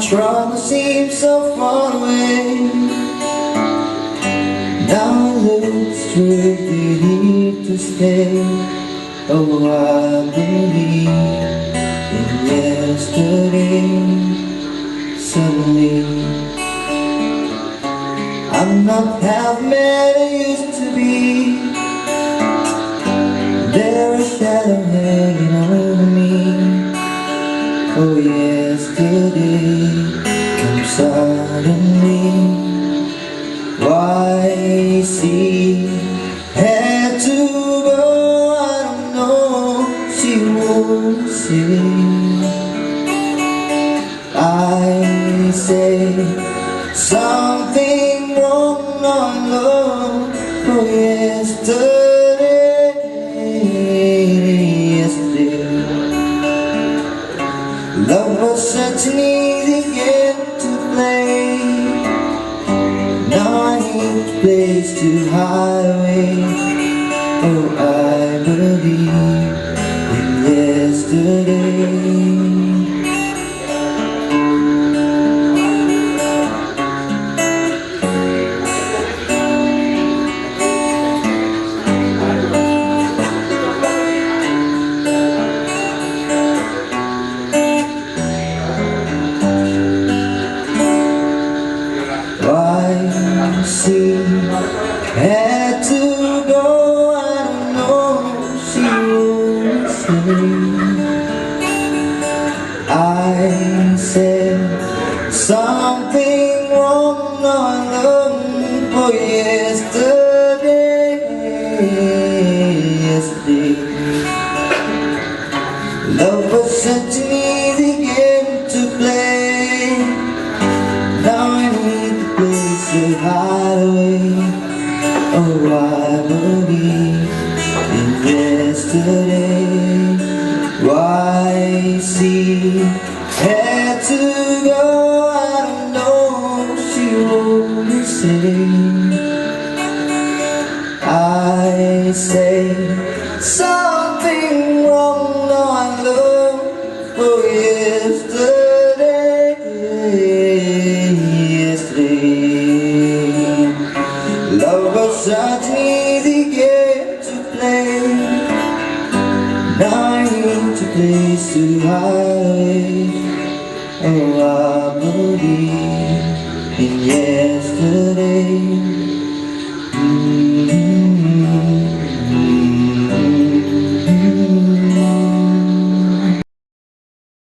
trouble seems so far away. Now it looks strictly here to stay. Oh, I believe in yesterday. Suddenly I'm not half man I used to be. There's a shadow hanging over me. Oh, yesterday comes suddenly. Why she had to go, I don't know. She won't say. I say something wrong, I know. Oh, yesterday, yesterday. Love was such an easy game to play. Now I need a place to hide away. Oh, I believe in yesterday. She had to go, I don't know, she would say. I said something wrong, not long for yesterday, yesterday. Love was such an easy game to play. Now I need a place to hide away. Oh, I believe in yesterday. Why she had to go, I don't know. She won't say. I say something wrong, no, I love for yesterday, yesterday. Love was such an easy game to play. Now I need a place to hide. Oh, I believe in yesterday.